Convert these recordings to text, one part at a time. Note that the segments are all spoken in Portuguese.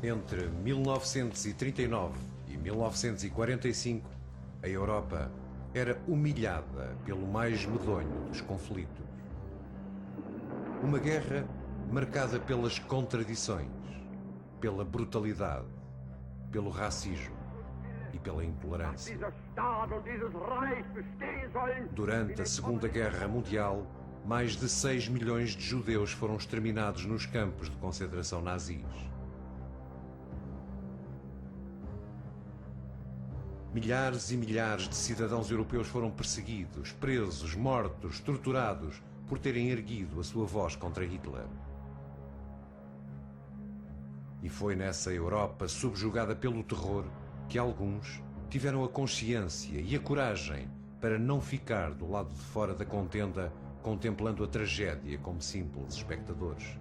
Entre 1939 e 1945, a Europa era humilhada pelo mais medonho dos conflitos. Uma guerra marcada pelas contradições, pela brutalidade, pelo racismo e pela intolerância. Durante a Segunda Guerra Mundial, mais de 6 milhões de judeus foram exterminados nos campos de concentração nazis. Milhares e milhares de cidadãos europeus foram perseguidos, presos, mortos, torturados por terem erguido a sua voz contra Hitler. E foi nessa Europa subjugada pelo terror que alguns tiveram a consciência e a coragem para não ficar do lado de fora da contenda, contemplando a tragédia como simples espectadores,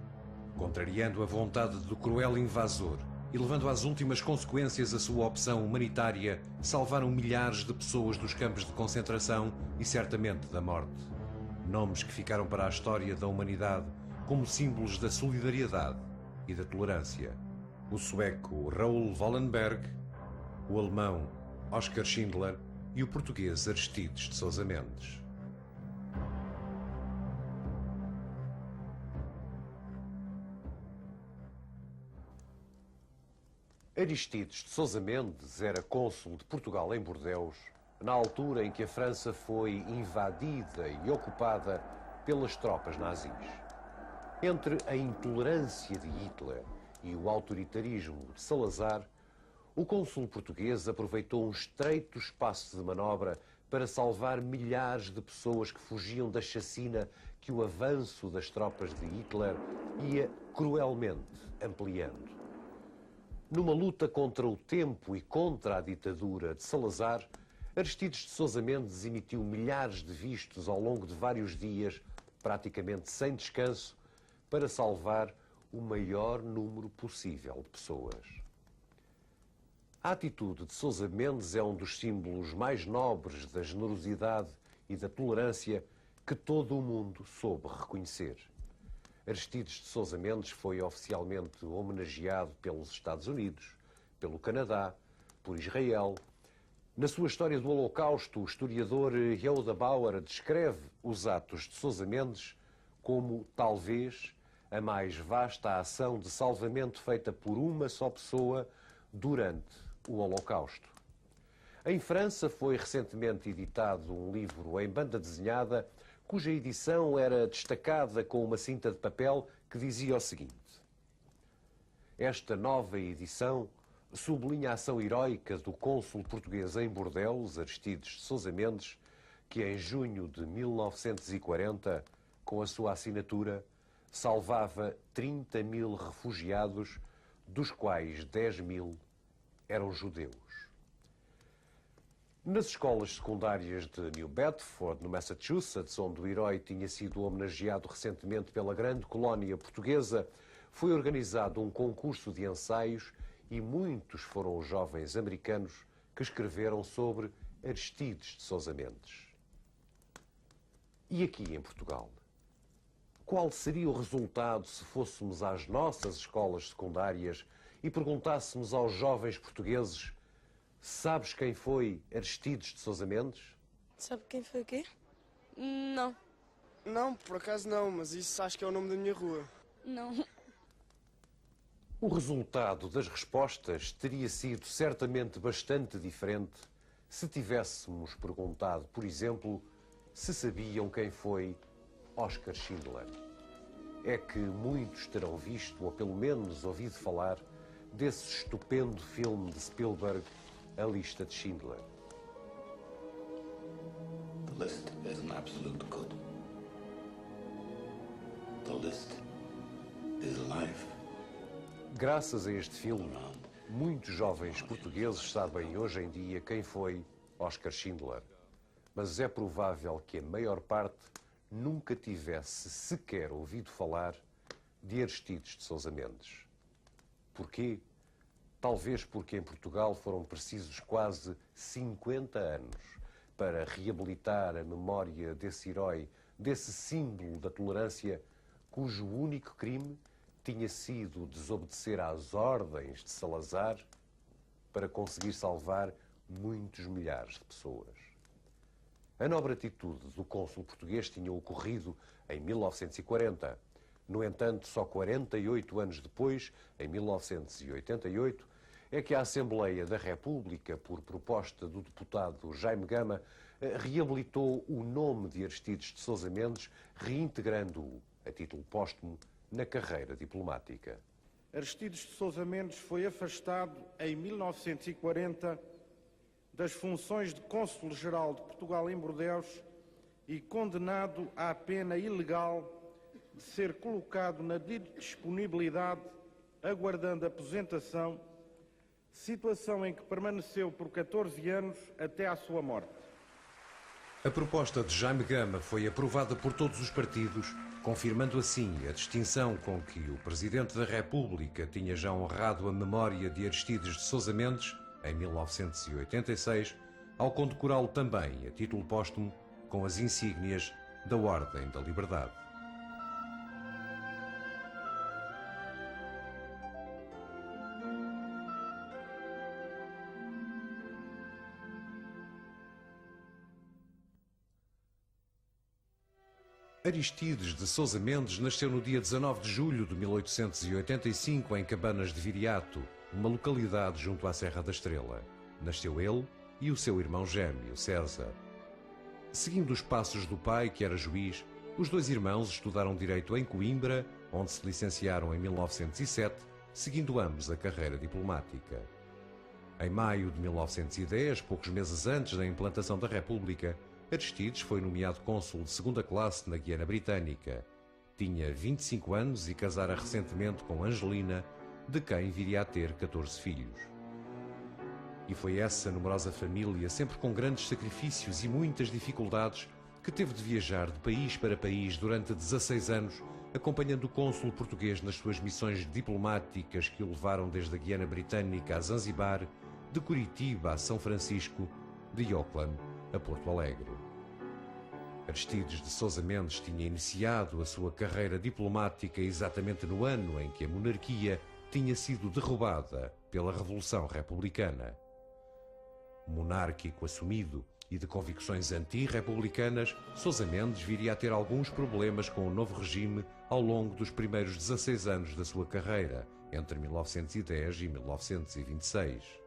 contrariando a vontade do cruel invasor e levando às últimas consequências a sua opção humanitária, salvaram milhares de pessoas dos campos de concentração e certamente da morte. Nomes que ficaram para a história da humanidade como símbolos da solidariedade e da tolerância. O sueco Raoul Wallenberg, o alemão Oskar Schindler e o português Aristides de Sousa Mendes. Aristides de Sousa Mendes era cônsul de Portugal em Bordeus, na altura em que a França foi invadida e ocupada pelas tropas nazis. Entre a intolerância de Hitler e o autoritarismo de Salazar, o cônsul português aproveitou um estreito espaço de manobra para salvar milhares de pessoas que fugiam da chacina que o avanço das tropas de Hitler ia cruelmente ampliando. Numa luta contra o tempo e contra a ditadura de Salazar, Aristides de Sousa Mendes emitiu milhares de vistos ao longo de vários dias, praticamente sem descanso, para salvar o maior número possível de pessoas. A atitude de Sousa Mendes é um dos símbolos mais nobres da generosidade e da tolerância que todo o mundo soube reconhecer. Aristides de Sousa Mendes foi oficialmente homenageado pelos Estados Unidos, pelo Canadá, por Israel. Na sua história do Holocausto, o historiador Yehuda Bauer descreve os atos de Sousa Mendes como, talvez, a mais vasta ação de salvamento feita por uma só pessoa durante o Holocausto. Em França foi recentemente editado um livro em banda desenhada cuja edição era destacada com uma cinta de papel que dizia o seguinte: esta nova edição sublinha a ação heroica do cônsul português em Bordeus, Aristides de Sousa Mendes, que em junho de 1940, com a sua assinatura, salvava 30 mil refugiados, dos quais 10 mil eram judeus. Nas escolas secundárias de New Bedford, no Massachusetts, onde o herói tinha sido homenageado recentemente pela grande colónia portuguesa, foi organizado um concurso de ensaios e muitos foram os jovens americanos que escreveram sobre Aristides de Sousa Mendes. E aqui em Portugal? Qual seria o resultado se fôssemos às nossas escolas secundárias e perguntássemos aos jovens portugueses: sabes quem foi Aristides de Sousa Mendes? Sabe quem foi o quê? Não. Não, por acaso não, mas isso acho que é o nome da minha rua. Não. O resultado das respostas teria sido certamente bastante diferente se tivéssemos perguntado, por exemplo, se sabiam quem foi Oskar Schindler. É que muitos terão visto, ou pelo menos ouvido falar, desse estupendo filme de Spielberg, A Lista de Schindler. The list is an absolute good. The list is life. Graças a este filme, muitos jovens portugueses sabem hoje em dia quem foi Oskar Schindler. Mas é provável que a maior parte nunca tivesse sequer ouvido falar de Aristides de Sousa Mendes. Porquê? Talvez porque em Portugal foram precisos quase 50 anos para reabilitar a memória desse herói, desse símbolo da tolerância, cujo único crime tinha sido desobedecer às ordens de Salazar para conseguir salvar muitos milhares de pessoas. A nobre atitude do cônsul português tinha ocorrido em 1940. No entanto, só 48 anos depois, em 1988, é que a Assembleia da República, por proposta do deputado Jaime Gama, reabilitou o nome de Aristides de Sousa Mendes, reintegrando-o, a título póstumo, na carreira diplomática. Aristides de Sousa Mendes foi afastado em 1940 das funções de cônsul-geral de Portugal em Bordeus e condenado à pena ilegal de ser colocado na disponibilidade, aguardando aposentação, situação em que permaneceu por 14 anos até à sua morte. A proposta de Jaime Gama foi aprovada por todos os partidos, confirmando assim a distinção com que o Presidente da República tinha já honrado a memória de Aristides de Sousa Mendes, em 1986, ao condecorá-lo também, a título póstumo, com as insígnias da Ordem da Liberdade. Aristides de Sousa Mendes nasceu no dia 19 de julho de 1885 em Cabanas de Viriato, uma localidade junto à Serra da Estrela. Nasceu ele e o seu irmão gêmeo, César. Seguindo os passos do pai, que era juiz, os dois irmãos estudaram Direito em Coimbra, onde se licenciaram em 1907, seguindo ambos a carreira diplomática. Em maio de 1910, poucos meses antes da implantação da República, Aristides foi nomeado cônsul de segunda classe na Guiana Britânica. Tinha 25 anos e casara recentemente com Angelina, de quem viria a ter 14 filhos. E foi essa numerosa família, sempre com grandes sacrifícios e muitas dificuldades, que teve de viajar de país para país durante 16 anos, acompanhando o cônsul português nas suas missões diplomáticas que o levaram desde a Guiana Britânica a Zanzibar, de Curitiba a São Francisco, de Auckland a Porto Alegre. Aristides de Sousa Mendes tinha iniciado a sua carreira diplomática exatamente no ano em que a monarquia tinha sido derrubada pela Revolução Republicana. Monárquico assumido e de convicções anti-republicanas, Sousa Mendes viria a ter alguns problemas com o novo regime ao longo dos primeiros 16 anos da sua carreira, entre 1910 e 1926.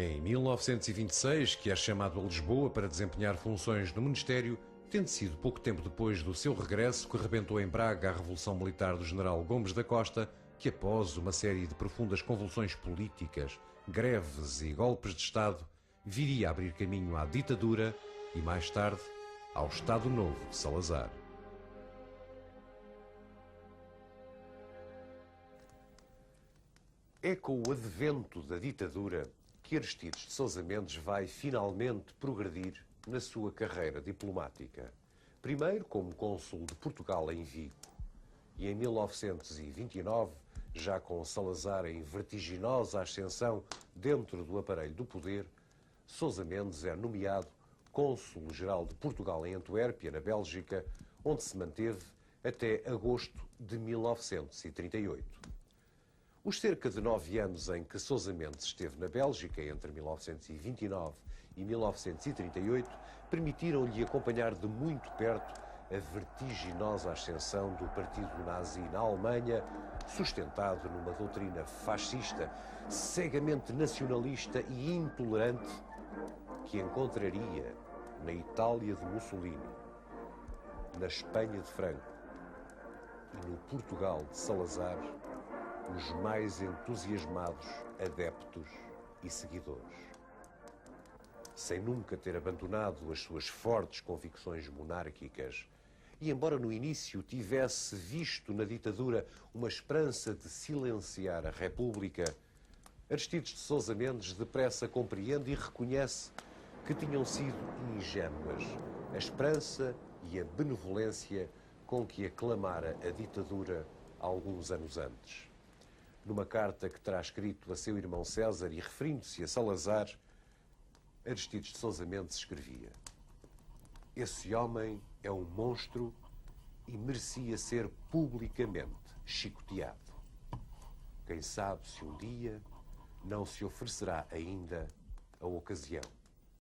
Em 1926, que é chamado a Lisboa para desempenhar funções no Ministério, tendo sido pouco tempo depois do seu regresso que rebentou em Braga a Revolução Militar do General Gomes da Costa, que após uma série de profundas convulsões políticas, greves e golpes de Estado, viria a abrir caminho à ditadura e, mais tarde, ao Estado Novo de Salazar. É com o advento da ditadura que Aristides de Sousa Mendes vai finalmente progredir na sua carreira diplomática. Primeiro como cônsul de Portugal em Vigo e em 1929, já com Salazar em vertiginosa ascensão dentro do aparelho do poder, Sousa Mendes é nomeado cônsul-geral de Portugal em Antuérpia, na Bélgica, onde se manteve até agosto de 1938. Os cerca de 9 anos em que Sousa Mendes esteve na Bélgica, entre 1929 e 1938, permitiram-lhe acompanhar de muito perto a vertiginosa ascensão do partido nazi na Alemanha, sustentado numa doutrina fascista, cegamente nacionalista e intolerante, que encontraria na Itália de Mussolini, na Espanha de Franco e no Portugal de Salazar os mais entusiasmados adeptos e seguidores. Sem nunca ter abandonado as suas fortes convicções monárquicas, e embora no início tivesse visto na ditadura uma esperança de silenciar a República, Aristides de Sousa Mendes depressa compreende e reconhece que tinham sido ingênuas a esperança e a benevolência com que aclamara a ditadura alguns anos antes. Numa carta que terá escrito a seu irmão César e referindo-se a Salazar, Aristides de Sousa Mendes escrevia: "Esse homem é um monstro e merecia ser publicamente chicoteado." Quem sabe se um dia não se oferecerá ainda a ocasião.